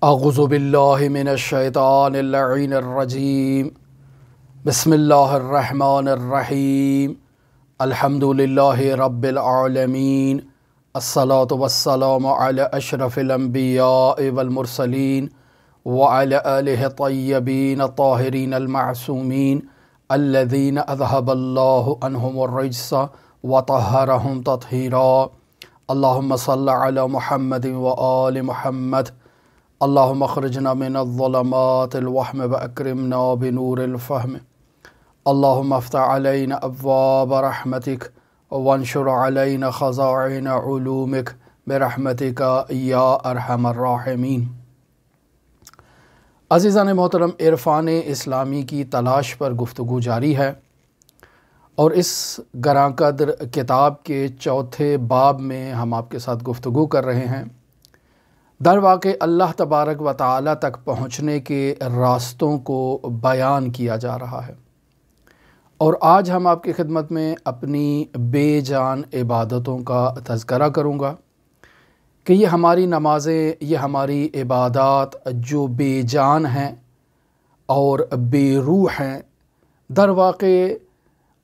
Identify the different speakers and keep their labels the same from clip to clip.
Speaker 1: اعوذ باللہ من الشیطان اللعین الرجیم بسم اللہ الرحمن الرحیم الحمد للہ رب العالمین الصلاة والسلام علی اشرف الانبیاء والمرسلین وعلی آلہ الطیبین الطاہرین المعصومین الذین اذہب اللہ عنہم الرجس وطہرہم تطہیرا اللہم صل علی محمد وآل محمد اللہم اخرجنا من الظلمات الوہم واکرمنا بنور الفہم اللہم افتح علینا ابواب رحمتک وانشر علینا خزائن علومک برحمتک یا ارحم الراحمین۔ عزیزان محترم، عرفان اسلامی کی تلاش پر گفتگو جاری ہے اور اس گراں قدر کتاب کے چوتھے باب میں ہم آپ کے ساتھ گفتگو کر رہے ہیں۔ در واقع اللہ تبارک و تعالی تک پہنچنے کے راستوں کو بیان کیا جا رہا ہے، اور آج ہم آپ کی خدمت میں اپنی بے جان عبادتوں کا تذکرہ کروں گا کہ یہ ہماری نمازیں، یہ ہماری عبادات جو بے جان ہیں اور بے روح ہیں، در واقع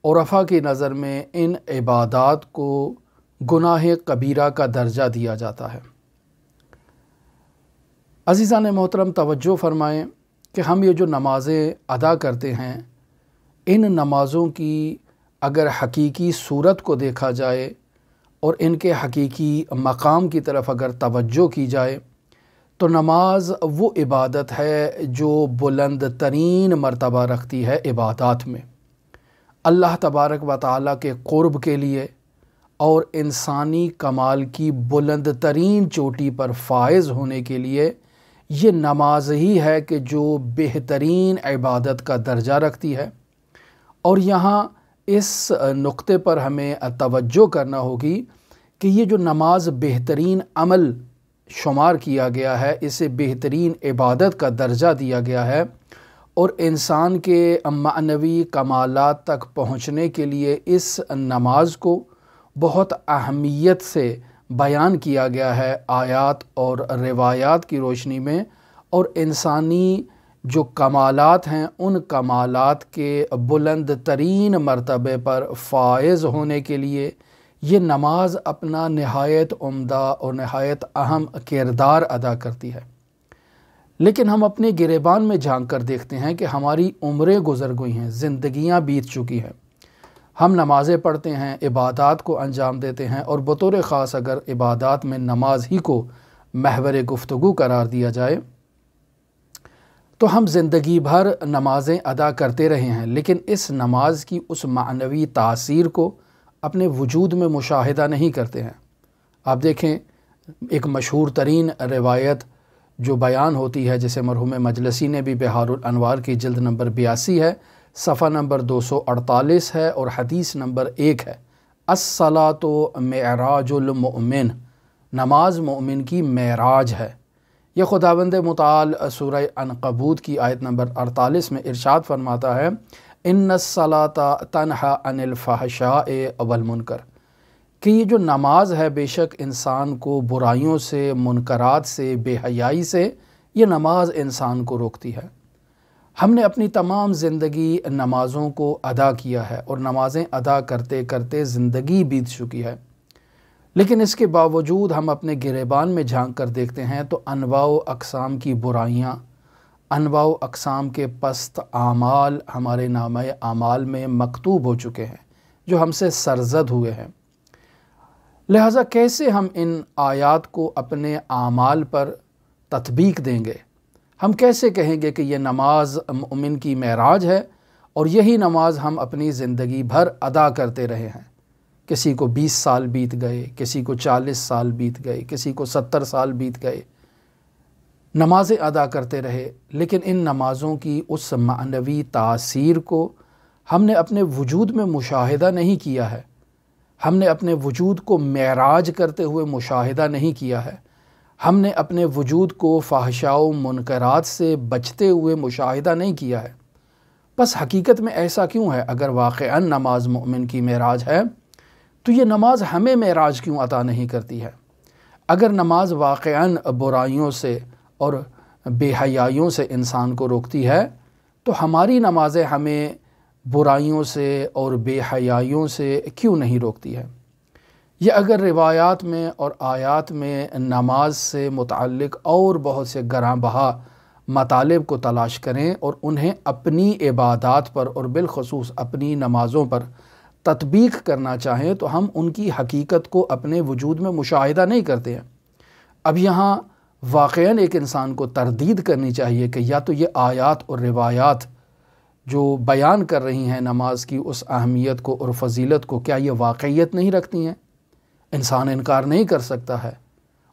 Speaker 1: عرفاء کی نظر میں ان عبادات کو گناہ کبیرہ کا درجہ دیا جاتا ہے۔ عزیزان محترم، توجہ فرمائیں کہ ہم یہ جو نمازیں ادا کرتے ہیں، ان نمازوں کی اگر حقیقی صورت کو دیکھا جائے اور ان کے حقیقی مقام کی طرف اگر توجہ کی جائے تو نماز وہ عبادت ہے جو بلند ترین مرتبہ رکھتی ہے عبادات میں۔ اللہ تبارک و تعالیٰ کے قرب کے لیے اور انسانی کمال کی بلند ترین چوٹی پر فائز ہونے کے لیے یہ نماز ہی ہے کہ جو بہترین عبادت کا درجہ رکھتی ہے۔ اور یہاں اس نقطے پر ہمیں توجہ کرنا ہوگی کہ یہ جو نماز بہترین عمل شمار کیا گیا ہے، اسے بہترین عبادت کا درجہ دیا گیا ہے، اور انسان کے معنوی کمالات تک پہنچنے کے لیے اس نماز کو بہت اہمیت سے بیان کیا گیا ہے آیات اور روایات کی روشنی میں، اور انسانی جو کمالات ہیں ان کمالات کے بلند ترین مرتبے پر فائز ہونے کے لیے یہ نماز اپنا نہایت عمدہ اور نہایت اہم کردار ادا کرتی ہے۔ لیکن ہم اپنے گریبان میں جھانک کر دیکھتے ہیں کہ ہماری عمریں گزر گئی ہیں، زندگیاں بیت چکی ہیں، ہم نمازیں پڑھتے ہیں، عبادات کو انجام دیتے ہیں، اور بطور خاص اگر عبادات میں نماز ہی کو محور گفتگو قرار دیا جائے تو ہم زندگی بھر نمازیں ادا کرتے رہے ہیں، لیکن اس نماز کی اس معنوی تاثیر کو اپنے وجود میں مشاہدہ نہیں کرتے ہیں۔ آپ دیکھیں، ایک مشہور ترین روایت جو بیان ہوتی ہے، جسے مرحوم مجلسی نے بھی بہار الانوار کی جلد نمبر 82 ہے، صفحہ نمبر 248 ہے، اور حدیث نمبر 1 ہے، الصلاۃ معراج المؤمن، نماز مومن کی معراج ہے۔ یہ خداوند متعال سورہ عنکبوت کی آیت نمبر 48 میں ارشاد فرماتا ہے، ان الصلاۃ تنہی عن الفحشاء والمنکر، کہ یہ جو نماز ہے بے شک انسان کو برائیوں سے، منکرات سے، بے حیائی سے یہ نماز انسان کو روکتی ہے۔ ہم نے اپنی تمام زندگی نمازوں کو ادا کیا ہے، اور نمازیں ادا کرتے کرتے زندگی بیت چکی ہے، لیکن اس کے باوجود ہم اپنے گریبان میں جھانک کر دیکھتے ہیں تو انواع و اقسام کی برائیاں، انواع و اقسام کے پست اعمال ہمارے نامہ اعمال میں مکتوب ہو چکے ہیں، جو ہم سے سرزد ہوئے ہیں۔ لہٰذا کیسے ہم ان آیات کو اپنے اعمال پر تطبیق دیں گے؟ ہم کیسے کہیں گے کہ یہ نماز مومن کی معراج ہے اور یہی نماز ہم اپنی زندگی بھر ادا کرتے رہے ہیں؟ کسی کو 20 سال بیت گئے، کسی کو 40 سال بیت گئے، کسی کو 70 سال بیت گئے، نمازیں ادا کرتے رہے، لیکن ان نمازوں کی اس معنوی تاثیر کو ہم نے اپنے وجود میں مشاہدہ نہیں کیا ہے، ہم نے اپنے وجود کو معراج کرتے ہوئے مشاہدہ نہیں کیا ہے، ہم نے اپنے وجود کو فحشاء و منکرات سے بچتے ہوئے مشاہدہ نہیں کیا ہے۔ بس حقیقت میں ایسا کیوں ہے؟ اگر واقعاً نماز مومن کی معراج ہے تو یہ نماز ہمیں معراج کیوں عطا نہیں کرتی ہے؟ اگر نماز واقعاً برائیوں سے اور بے حیائیوں سے انسان کو روکتی ہے، تو ہماری نمازیں ہمیں برائیوں سے اور بے حیائیوں سے کیوں نہیں روکتی ہے؟ یہ اگر روایات میں اور آیات میں نماز سے متعلق اور بہت سے گراں بہا مطالب کو تلاش کریں اور انہیں اپنی عبادات پر اور بالخصوص اپنی نمازوں پر تطبیق کرنا چاہیں تو ہم ان کی حقیقت کو اپنے وجود میں مشاہدہ نہیں کرتے ہیں۔ اب یہاں واقعاً ایک انسان کو تردید کرنی چاہیے کہ یا تو یہ آیات اور روایات جو بیان کر رہی ہیں نماز کی اس اہمیت کو اور فضیلت کو، کیا یہ واقعیت نہیں رکھتی ہیں؟ انسان انکار نہیں کر سکتا ہے۔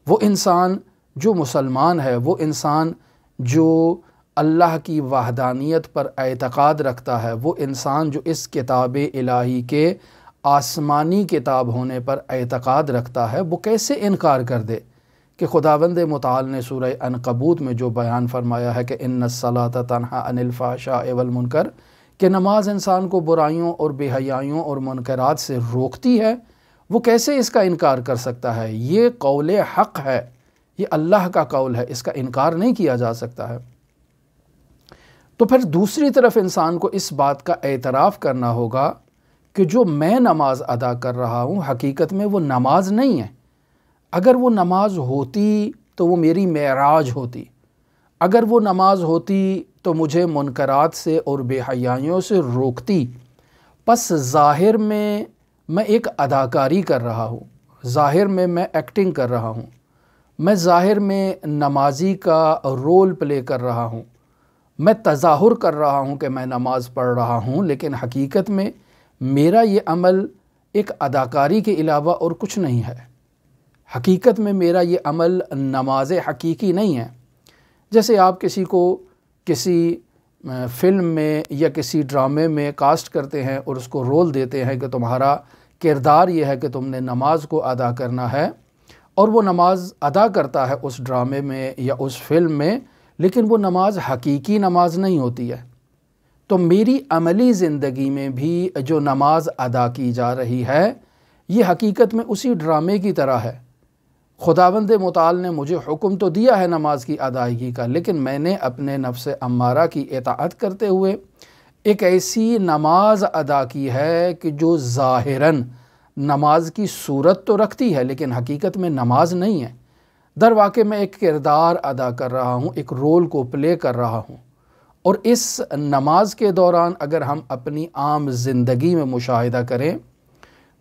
Speaker 1: وہ انسان جو مسلمان ہے، وہ انسان جو اللہ کی وحدانیت پر اعتقاد رکھتا ہے، وہ انسان جو اس کتاب الہی کے آسمانی کتاب ہونے پر اعتقاد رکھتا ہے، وہ کیسے انکار کر دے کہ خداوند متعال نے سورہ عنکبوت میں جو بیان فرمایا ہے کہ ان الصلاۃ تنہی عن الفحشاء والمنکر، کہ نماز انسان کو برائیوں اور بے حیائیوں اور منکرات سے روکتی ہے، وہ کیسے اس کا انکار کر سکتا ہے؟ یہ قول حق ہے، یہ اللہ کا قول ہے، اس کا انکار نہیں کیا جا سکتا ہے۔ تو پھر دوسری طرف انسان کو اس بات کا اعتراف کرنا ہوگا کہ جو میں نماز ادا کر رہا ہوں حقیقت میں وہ نماز نہیں ہے۔ اگر وہ نماز ہوتی تو وہ میری معراج ہوتی، اگر وہ نماز ہوتی تو مجھے منکرات سے اور بے حیائیوں سے روکتی۔ پس ظاہر میں ایک اداکاری کر رہا ہوں، ظاہر میں ایکٹنگ کر رہا ہوں، میں ظاہر میں نمازی کا رول پلے کر رہا ہوں، میں تظاہر کر رہا ہوں کہ میں نماز پڑھ رہا ہوں، لیکن حقیقت میں میرا یہ عمل ایک اداکاری کے علاوہ اور کچھ نہیں ہے۔ حقیقت میں میرا یہ عمل نماز حقیقی نہیں ہے۔ جیسے آپ کسی کو کسی فلم میں یا کسی ڈرامے میں کاسٹ کرتے ہیں اور اس کو رول دیتے ہیں کہ تمہارا کردار یہ ہے کہ تم نے نماز کو ادا کرنا ہے، اور وہ نماز ادا کرتا ہے اس ڈرامے میں یا اس فلم میں، لیکن وہ نماز حقیقی نماز نہیں ہوتی ہے۔ تو میری عملی زندگی میں بھی جو نماز ادا کی جا رہی ہے یہ حقیقت میں اسی ڈرامے کی طرح ہے۔ خداوند متعال نے مجھے حکم تو دیا ہے نماز کی ادائیگی کا، لیکن میں نے اپنے نفس امارہ کی اطاعت کرتے ہوئے ایک ایسی نماز ادا کی ہے کہ جو ظاہراً نماز کی صورت تو رکھتی ہے لیکن حقیقت میں نماز نہیں ہے۔ در واقع میں ایک کردار ادا کر رہا ہوں، ایک رول کو پلے کر رہا ہوں، اور اس نماز کے دوران اگر ہم اپنی عام زندگی میں مشاہدہ کریں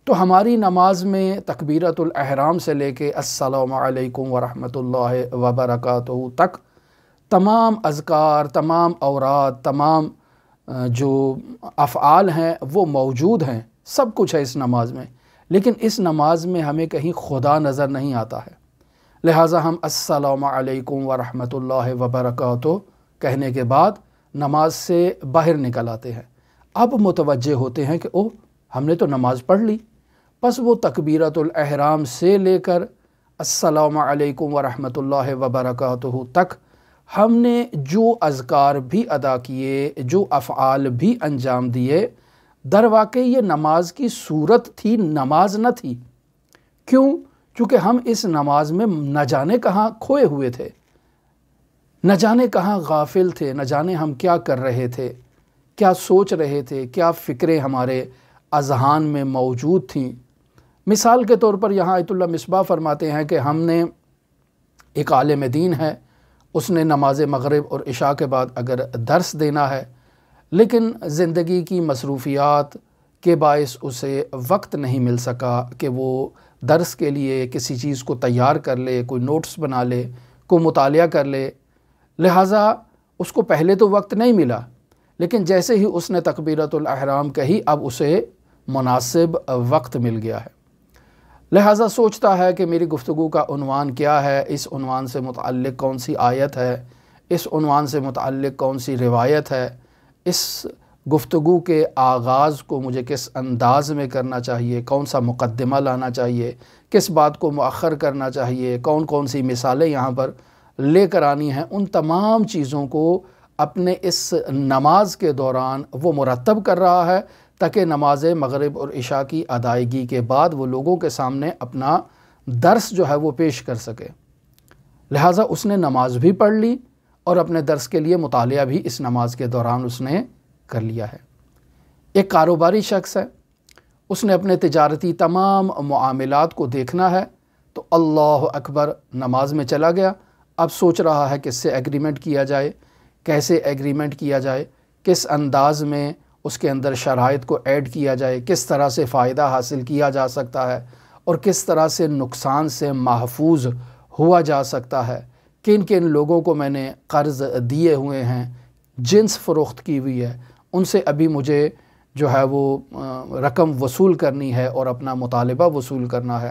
Speaker 1: تو ہماری نماز میں تکبیرۃ الاحرام سے لے کے السلام علیکم ورحمۃ اللہ وبرکاتہ تک تمام اذکار، تمام اوراد، تمام جو افعال ہیں وہ موجود ہیں، سب کچھ ہے اس نماز میں، لیکن اس نماز میں ہمیں کہیں خدا نظر نہیں آتا ہے۔ لہٰذا ہم السلام علیکم ورحمۃ اللہ وبرکاتہ کہنے کے بعد نماز سے باہر نکل آتے ہیں۔ اب متوجہ ہوتے ہیں کہ اوہ ہم نے تو نماز پڑھ لی۔ پس وہ تکبیرۃ الاحرام سے لے کر السلام علیکم ورحمۃ اللہ وبرکاتہ تک ہم نے جو اذکار بھی ادا کیے، جو افعال بھی انجام دیے، در واقع یہ نماز کی صورت تھی، نماز نہ تھی۔ کیوں؟ چونکہ ہم اس نماز میں نہ جانے کہاں کھوئے ہوئے تھے، نہ جانے کہاں غافل تھے، نہ جانے ہم کیا کر رہے تھے، کیا سوچ رہے تھے، کیا فکریں ہمارے اذہان میں موجود تھیں۔ مثال کے طور پر یہاں آیت اللہ مصباح فرماتے ہیں کہ ہم نے ایک عالم دین ہے، اس نے نماز مغرب اور عشاء کے بعد اگر درس دینا ہے، لیکن زندگی کی مصروفیات کے باعث اسے وقت نہیں مل سکا کہ وہ درس کے لیے کسی چیز کو تیار کر لے، کوئی نوٹس بنا لے، کوئی مطالعہ کر لے، لہٰذا اس کو پہلے تو وقت نہیں ملا، لیکن جیسے ہی اس نے تکبیرۃ الاحرام کہی اب اسے مناسب وقت مل گیا ہے۔ لہٰذا سوچتا ہے کہ میری گفتگو کا عنوان کیا ہے، اس عنوان سے متعلق کون سی آیت ہے، اس عنوان سے متعلق کون سی روایت ہے، اس گفتگو کے آغاز کو مجھے کس انداز میں کرنا چاہیے، کون سا مقدمہ لانا چاہیے، کس بات کو مؤخر کرنا چاہیے، کون کون سی مثالیں یہاں پر لے کر آنی ہیں، ان تمام چیزوں کو اپنے اس نماز کے دوران وہ مرتب کر رہا ہے تاکہ نماز مغرب اور عشاء کی ادائیگی کے بعد وہ لوگوں کے سامنے اپنا درس جو ہے وہ پیش کر سکے۔ لہٰذا اس نے نماز بھی پڑھ لی اور اپنے درس کے لیے مطالعہ بھی اس نماز کے دوران اس نے کر لیا ہے۔ ایک کاروباری شخص ہے، اس نے اپنے تجارتی تمام معاملات کو دیکھنا ہے، تو اللہ اکبر نماز میں چلا گیا۔ اب سوچ رہا ہے کس سے ایگریمنٹ کیا جائے، کیسے ایگریمنٹ کیا جائے، کس انداز میں اس کے اندر شرائط کو ایڈ کیا جائے، کس طرح سے فائدہ حاصل کیا جا سکتا ہے اور کس طرح سے نقصان سے محفوظ ہوا جا سکتا ہے، کن کن لوگوں کو میں نے قرض دیے ہوئے ہیں، جنس فروخت کی ہوئی ہے، ان سے ابھی مجھے جو ہے وہ رقم وصول کرنی ہے اور اپنا مطالبہ وصول کرنا ہے،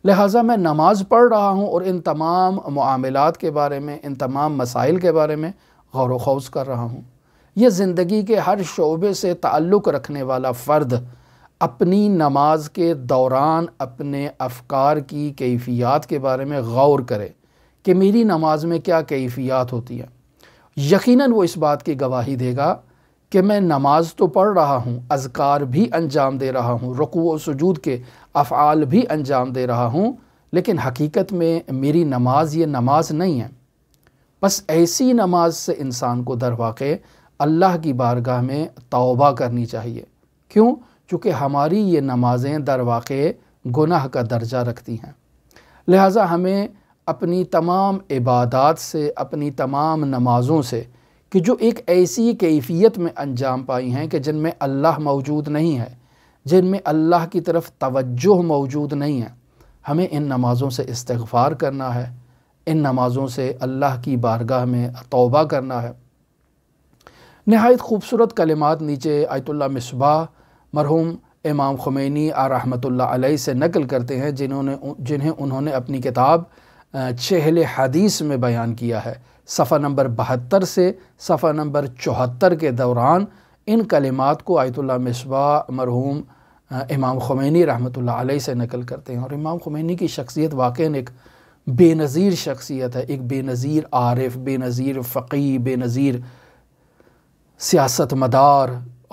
Speaker 1: لہٰذا میں نماز پڑھ رہا ہوں اور ان تمام معاملات کے بارے میں، ان تمام مسائل کے بارے میں غور و خوض کر رہا ہوں۔ یہ زندگی کے ہر شعبے سے تعلق رکھنے والا فرد اپنی نماز کے دوران اپنے افکار کی کیفیات کے بارے میں غور کرے کہ میری نماز میں کیا کیفیات ہوتی ہیں۔ یقیناً وہ اس بات کی گواہی دے گا کہ میں نماز تو پڑھ رہا ہوں، اذکار بھی انجام دے رہا ہوں، رکوع و سجود کے افعال بھی انجام دے رہا ہوں، لیکن حقیقت میں میری نماز یہ نماز نہیں ہے۔ بس ایسی نماز سے انسان کو در واقع اللہ کی بارگاہ میں توبہ کرنی چاہیے۔ کیوں؟ چونکہ ہماری یہ نمازیں در واقع گناہ کا درجہ رکھتی ہیں، لہٰذا ہمیں اپنی تمام عبادات سے، اپنی تمام نمازوں سے کہ جو ایک ایسی کیفیت میں انجام پائی ہیں کہ جن میں اللہ موجود نہیں ہے، جن میں اللہ کی طرف توجہ موجود نہیں ہے، ہمیں ان نمازوں سے استغفار کرنا ہے، ان نمازوں سے اللہ کی بارگاہ میں توبہ کرنا ہے۔ نہایت خوبصورت کلمات نیچے آیت اللہ مصباح مرحوم امام خمینی رحمۃ اللہ علیہ سے نقل کرتے ہیں، جنہیں انہوں نے اپنی کتاب چہل حدیث میں بیان کیا ہے۔ صفحہ نمبر 72 سے صفحہ نمبر 74 کے دوران ان کلمات کو آیت اللہ مصباح مرحوم امام خمینی رحمۃ اللہ علیہ سے نقل کرتے ہیں۔ اور امام خمینی کی شخصیت واقعاً ایک بے نظیر شخصیت ہے، ایک بے نظیر عارف، بے نظیر فقیہ، بے نظیر سیاست مدار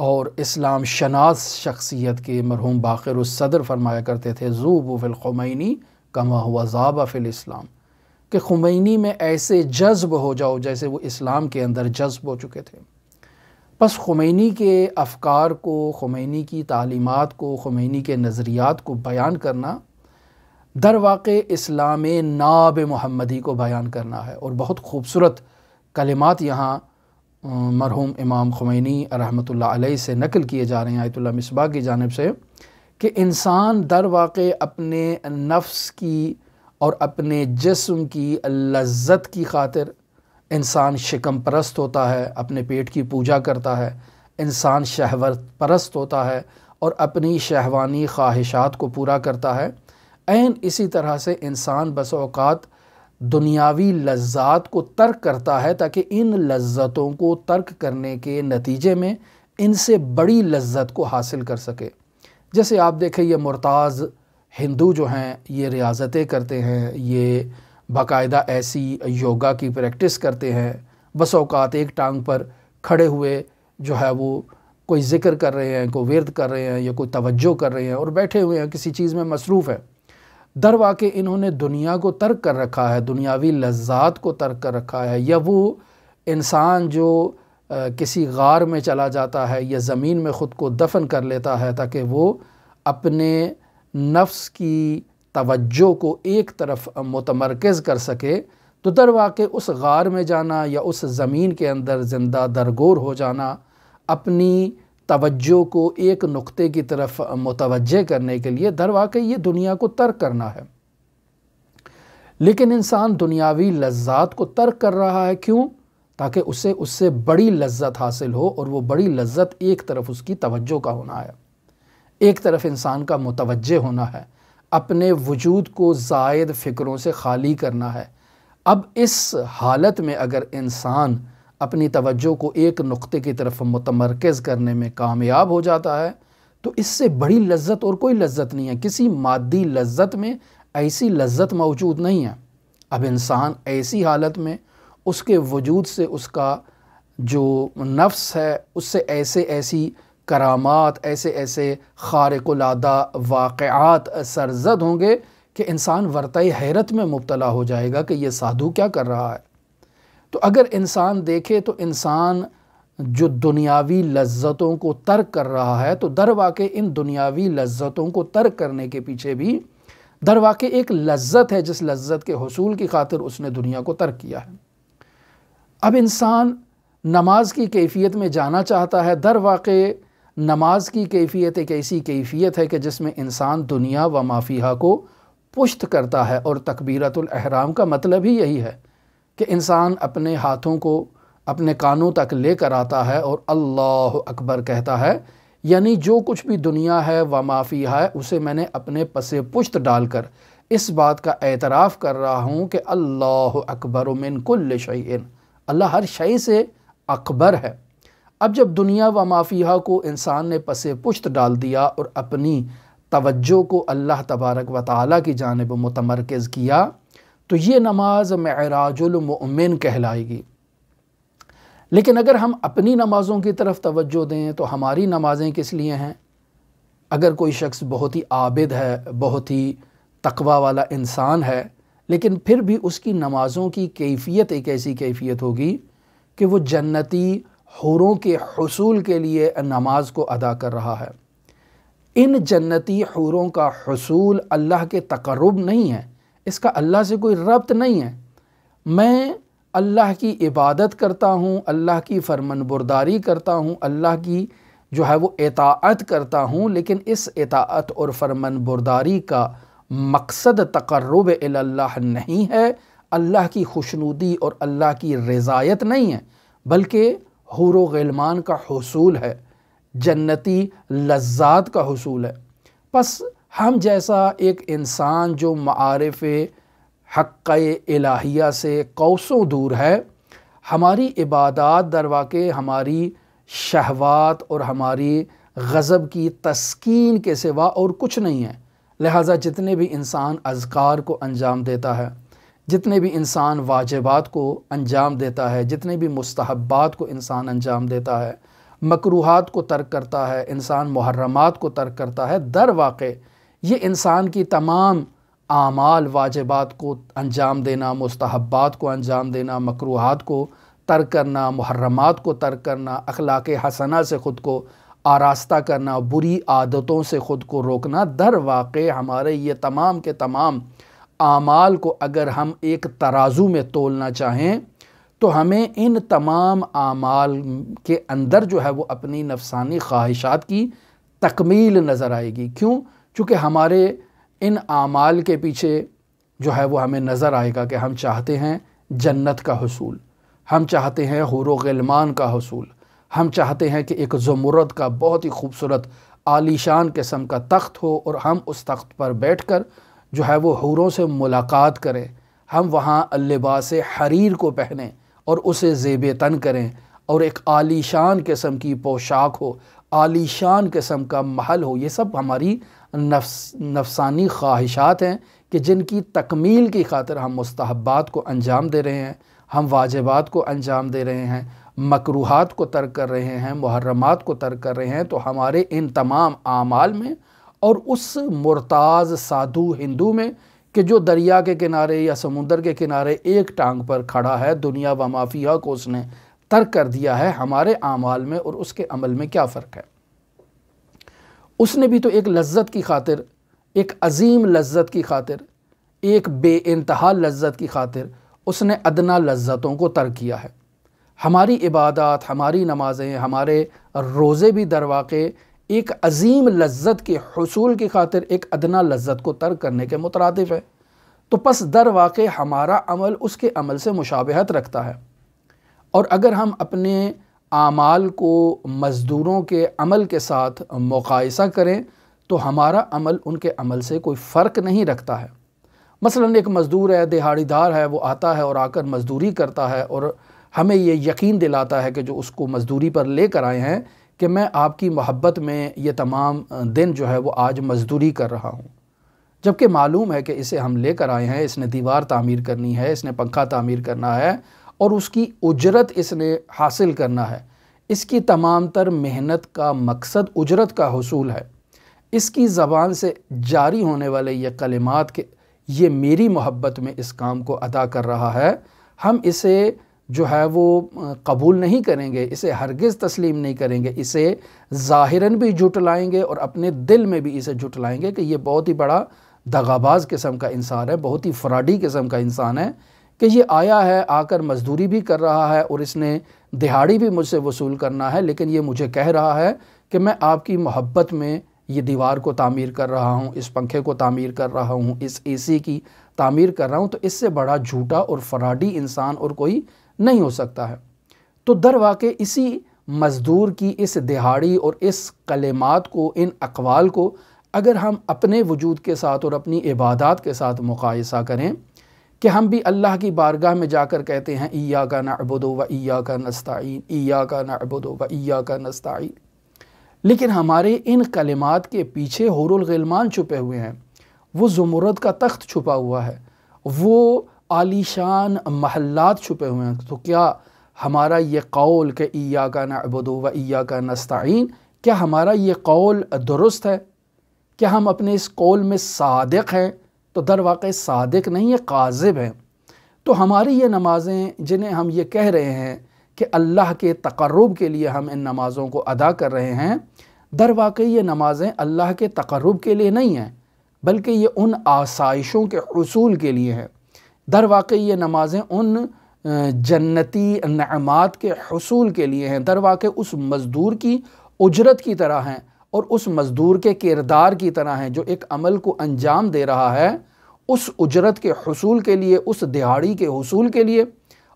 Speaker 1: اور اسلام شناس شخصیت کے مرحوم باقر الصدر فرمایا کرتے تھے، ذوبوا فی الخمینی کما ہوا ذاب فی الاسلام، کہ خمینی میں ایسے جذب ہو جاؤ جیسے وہ اسلام کے اندر جذب ہو چکے تھے۔ بس خمینی کے افکار کو، خمینی کی تعلیمات کو، خمینی کے نظریات کو بیان کرنا در واقع اسلام ناب محمدی کو بیان کرنا ہے۔ اور بہت خوبصورت کلمات یہاں مرحوم امام خمینی رحمۃ اللہ علیہ سے نقل کیے جا رہے ہیں آیت اللہ مصباح کی جانب سے، کہ انسان در واقع اپنے نفس کی اور اپنے جسم کی لذت کی خاطر انسان شکم پرست ہوتا ہے، اپنے پیٹ کی پوجا کرتا ہے، انسان شہوت پرست ہوتا ہے اور اپنی شہوانی خواہشات کو پورا کرتا ہے۔ عین اسی طرح سے انسان بس اوقات دنیاوی لذات کو ترک کرتا ہے تاکہ ان لذتوں کو ترک کرنے کے نتیجے میں ان سے بڑی لذت کو حاصل کر سکے۔ جیسے آپ دیکھیں یہ مرتاض ہندو جو ہیں یہ ریاضتیں کرتے ہیں، یہ باقاعدہ ایسی یوگا کی پریکٹس کرتے ہیں، بس اوقات ایک ٹانگ پر کھڑے ہوئے جو ہے وہ کوئی ذکر کر رہے ہیں، کوئی ورد کر رہے ہیں یا کوئی توجہ کر رہے ہیں اور بیٹھے ہوئے ہیں کسی چیز میں مصروف ہے۔ در واقع انہوں نے دنیا کو ترک کر رکھا ہے، دنیاوی لذات کو ترک کر رکھا ہے۔ یا وہ انسان جو کسی غار میں چلا جاتا ہے یا زمین میں خود کو دفن کر لیتا ہے تاکہ وہ اپنے نفس کی توجہ کو ایک طرف متمرکز کر سکے، تو در واقع اس غار میں جانا یا اس زمین کے اندر زندہ درگور ہو جانا اپنی توجہ کو ایک نقطے کی طرف متوجہ کرنے کے لیے در واقع یہ دنیا کو ترک کرنا ہے۔ لیکن انسان دنیاوی لذات کو ترک کر رہا ہے، کیوں؟ تاکہ اسے اس سے بڑی لذت حاصل ہو، اور وہ بڑی لذت ایک طرف اس کی توجہ کا ہونا ہے، ایک طرف انسان کا متوجہ ہونا ہے، اپنے وجود کو زائد فکروں سے خالی کرنا ہے۔ اب اس حالت میں اگر انسان اپنی توجہ کو ایک نقطے کی طرف متمرکز کرنے میں کامیاب ہو جاتا ہے تو اس سے بڑی لذت اور کوئی لذت نہیں ہے، کسی مادی لذت میں ایسی لذت موجود نہیں ہے۔ اب انسان ایسی حالت میں اس کے وجود سے اس کا جو نفس ہے اس سے ایسی کرامات، ایسے خارق العادہ واقعات سرزد ہوں گے کہ انسان ورطۂ حیرت میں مبتلا ہو جائے گا کہ یہ سادھو کیا کر رہا ہے۔ تو اگر انسان دیکھے تو انسان جو دنیاوی لذتوں کو ترک کر رہا ہے، تو در واقع ان دنیاوی لذتوں کو ترک کرنے کے پیچھے بھی در واقع ایک لذت ہے، جس لذت کے حصول کی خاطر اس نے دنیا کو ترک کیا ہے۔ اب انسان نماز کی کیفیت میں جانا چاہتا ہے۔ در واقع نماز کی کیفیت ایک ایسی کیفیت ہے کہ جس میں انسان دنیا و ما فیہا کو پشت کرتا ہے، اور تکبیرۃ الاحرام کا مطلب ہی یہی ہے کہ انسان اپنے ہاتھوں کو اپنے کانوں تک لے کر آتا ہے اور اللہ اکبر کہتا ہے، یعنی جو کچھ بھی دنیا ہے و ما فیہا ہے اسے میں نے اپنے پس پشت ڈال کر اس بات کا اعتراف کر رہا ہوں کہ اللہ اکبر من کل شیء، اللہ ہر شے سے اکبر ہے۔ اب جب دنیا و ما فیہا کو انسان نے پس پشت ڈال دیا اور اپنی توجہ کو اللہ تبارک و تعالیٰ کی جانب متمرکز کیا، تو یہ نماز معراج المؤمن کہلائے گی۔ لیکن اگر ہم اپنی نمازوں کی طرف توجہ دیں تو ہماری نمازیں کس لیے ہیں؟ اگر کوئی شخص بہت ہی عابد ہے، بہت ہی تقوی والا انسان ہے، لیکن پھر بھی اس کی نمازوں کی کیفیت ایک ایسی کیفیت ہوگی کہ وہ جنتی حوروں کے حصول کے لیے نماز کو ادا کر رہا ہے۔ ان جنتی حوروں کا حصول اللہ کے تقرب نہیں ہے، اس کا اللہ سے کوئی ربط نہیں ہے۔ میں اللہ کی عبادت کرتا ہوں، اللہ کی فرمان برداری کرتا ہوں، اللہ کی جو ہے وہ اطاعت کرتا ہوں، لیکن اس اطاعت اور فرمان برداری کا مقصد تقرب الی اللہ نہیں ہے، اللہ کی خوشنودی اور اللہ کی رضایت نہیں ہے، بلکہ حور و غلمان کا حصول ہے، جنتی لذات کا حصول ہے۔ پس ہم جیسا ایک انسان جو معارف حق الہیہ سے کوسوں دور ہے، ہماری عبادات در واقع ہماری شہوات اور ہماری غضب کی تسکین کے سوا اور کچھ نہیں ہے۔ لہٰذا جتنے بھی انسان اذکار کو انجام دیتا ہے، جتنے بھی انسان واجبات کو انجام دیتا ہے، جتنے بھی مستحبات کو انسان انجام دیتا ہے، مکروہات کو ترک کرتا ہے، انسان محرمات کو ترک کرتا ہے، در واقع یہ انسان کی تمام اعمال، واجبات کو انجام دینا، مستحبات کو انجام دینا، مکروہات کو ترک کرنا، محرمات کو ترک کرنا، اخلاق حسنہ سے خود کو آراستہ کرنا، بری عادتوں سے خود کو روکنا، در واقع ہمارے یہ تمام کے تمام اعمال کو اگر ہم ایک ترازو میں تولنا چاہیں تو ہمیں ان تمام اعمال کے اندر جو ہے وہ اپنی نفسانی خواہشات کی تکمیل نظر آئے گی۔ کیوں؟ چونکہ ہمارے ان اعمال کے پیچھے جو ہے وہ ہمیں نظر آئے گا کہ ہم چاہتے ہیں جنت کا حصول، ہم چاہتے ہیں حور و غلمان کا حصول، ہم چاہتے ہیں کہ ایک زمرد کا بہت ہی خوبصورت عالیشان قسم کا تخت ہو اور ہم اس تخت پر بیٹھ کر جو ہے وہ حوروں سے ملاقات کریں، ہم وہاں لباس حریر کو پہنیں اور اسے زیب تن کریں، اور ایک عالیشان قسم کی پوشاک ہو، عالیشان قسم کا محل ہو۔ یہ سب ہماری نفسانی خواہشات ہیں کہ جن کی تکمیل کی خاطر ہم مستحبات کو انجام دے رہے ہیں، ہم واجبات کو انجام دے رہے ہیں، مکروہات کو ترک کر رہے ہیں، محرمات کو ترک کر رہے ہیں۔ تو ہمارے ان تمام اعمال میں اور اس مرتاض سادھو ہندو میں کہ جو دریا کے کنارے یا سمندر کے کنارے ایک ٹانگ پر کھڑا ہے، دنیا و ما فیہا کو اس نے ترک کر دیا ہے، ہمارے اعمال میں اور اس کے عمل میں کیا فرق ہے؟ اس نے بھی تو ایک لذت کی خاطر، ایک عظیم لذت کی خاطر، ایک بے انتہا لذت کی خاطر اس نے ادنا لذتوں کو ترک کیا ہے۔ ہماری عبادات، ہماری نمازیں، ہمارے روزے بھی در واقع ایک عظیم لذت کے حصول کی خاطر ایک ادنا لذت کو ترک کرنے کے مترادف ہے۔ تو پس در واقع ہمارا عمل اس کے عمل سے مشابہت رکھتا ہے، اور اگر ہم اپنے اعمال کو مزدوروں کے عمل کے ساتھ مقایسہ کریں تو ہمارا عمل ان کے عمل سے کوئی فرق نہیں رکھتا ہے۔ مثلا ایک مزدور ہے، دہاڑی دار ہے، وہ آتا ہے اور آ کر مزدوری کرتا ہے اور ہمیں یہ یقین دلاتا ہے کہ جو اس کو مزدوری پر لے کر آئے ہیں کہ میں آپ کی محبت میں یہ تمام دن جو ہے وہ آج مزدوری کر رہا ہوں، جبکہ معلوم ہے کہ اسے ہم لے کر آئے ہیں، اس نے دیوار تعمیر کرنی ہے، اس نے پنکھا تعمیر کرنا ہے اور اس کی اجرت اس نے حاصل کرنا ہے۔ اس کی تمام تر محنت کا مقصد اجرت کا حصول ہے۔ اس کی زبان سے جاری ہونے والے یہ کلمات کہ یہ میری محبت میں اس کام کو ادا کر رہا ہے، ہم اسے جو ہے وہ قبول نہیں کریں گے، اسے ہرگز تسلیم نہیں کریں گے، اسے ظاہراً بھی جھٹلائیں گے اور اپنے دل میں بھی اسے جھٹلائیں گے کہ یہ بہت ہی بڑا دغاباز قسم کا انسان ہے، بہت ہی فراڈی قسم کا انسان ہے کہ یہ آیا ہے، آ کر مزدوری بھی کر رہا ہے اور اس نے دہاڑی بھی مجھ سے وصول کرنا ہے، لیکن یہ مجھے کہہ رہا ہے کہ میں آپ کی محبت میں یہ دیوار کو تعمیر کر رہا ہوں، اس پنکھے کو تعمیر کر رہا ہوں، اس اے سی کی تعمیر کر رہا ہوں، تو اس سے بڑا جھوٹا اور فراڈی انسان اور کوئی نہیں ہو سکتا ہے۔ تو در واقع اسی مزدور کی اس دہاڑی اور اس کلمات کو، ان اقوال کو اگر ہم اپنے وجود کے ساتھ اور اپنی عبادات کے ساتھ مقایسہ کریں کہ ہم بھی اللہ کی بارگاہ میں جا کر کہتے ہیں ایاک نعبد و ایاک نستعین، ایاک نعبد و ایاک نستعین، لیکن ہمارے ان کلمات کے پیچھے حور الغلمان چھپے ہوئے ہیں، وہ زمرد کا تخت چھپا ہوا ہے، وہ عالیشان محلات چھپے ہوئے ہیں۔ تو کیا ہمارا یہ قول کہ ایاک نعبد و ایاک نستعین، کیا ہمارا یہ قول درست ہے؟ کیا ہم اپنے اس قول میں صادق ہیں؟ تو در واقع صادق نہیں، یہ کاذب ہیں۔ تو ہماری یہ نمازیں جنہیں ہم یہ کہہ رہے ہیں کہ اللہ کے تقرب کے لیے ہم ان نمازوں کو ادا کر رہے ہیں، در واقع یہ نمازیں اللہ کے تقرب کے لیے نہیں ہیں، بلکہ یہ ان آسائشوں کے حصول کے لیے ہیں۔ در واقع یہ نمازیں ان جنتی نعمات کے حصول کے لیے ہیں، در واقع اس مزدور کی اجرت کی طرح ہیں اور اس مزدور کے کردار کی طرح ہیں جو ایک عمل کو انجام دے رہا ہے اس اجرت کے حصول کے لیے، اس دہاڑی کے حصول کے لیے،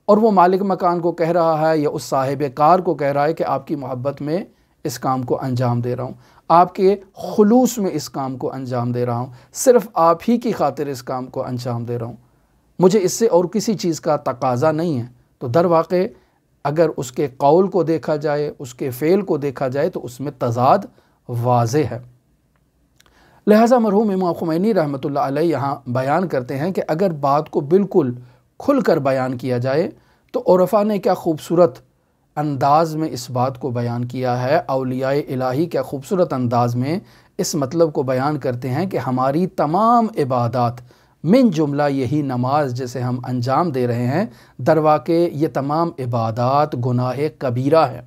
Speaker 1: اور وہ مالک مکان کو کہہ رہا ہے یا اس صاحب کار کو کہہ رہا ہے کہ آپ کی محبت میں اس کام کو انجام دے رہا ہوں، آپ کے خلوص میں اس کام کو انجام دے رہا ہوں، صرف آپ ہی کی خاطر اس کام کو انجام دے رہا ہوں، مجھے اس سے اور کسی چیز کا تقاضا نہیں ہے۔ تو در واقع اگر اس کے قول کو دیکھا جائے، اس کے فعل کو دیکھا جائے تو اس میں تضاد واضح ہے۔ لہٰذا مرحوم امام خمینی رحمۃ اللہ علیہ یہاں بیان کرتے ہیں کہ اگر بات کو بالکل کھل کر بیان کیا جائے تو عرفاء نے کیا خوبصورت انداز میں اس بات کو بیان کیا ہے، اولیاء الہی کیا خوبصورت انداز میں اس مطلب کو بیان کرتے ہیں کہ ہماری تمام عبادات من جملہ یہی نماز جسے ہم انجام دے رہے ہیں، در واقع یہ تمام عبادات گناہ کبیرہ ہے،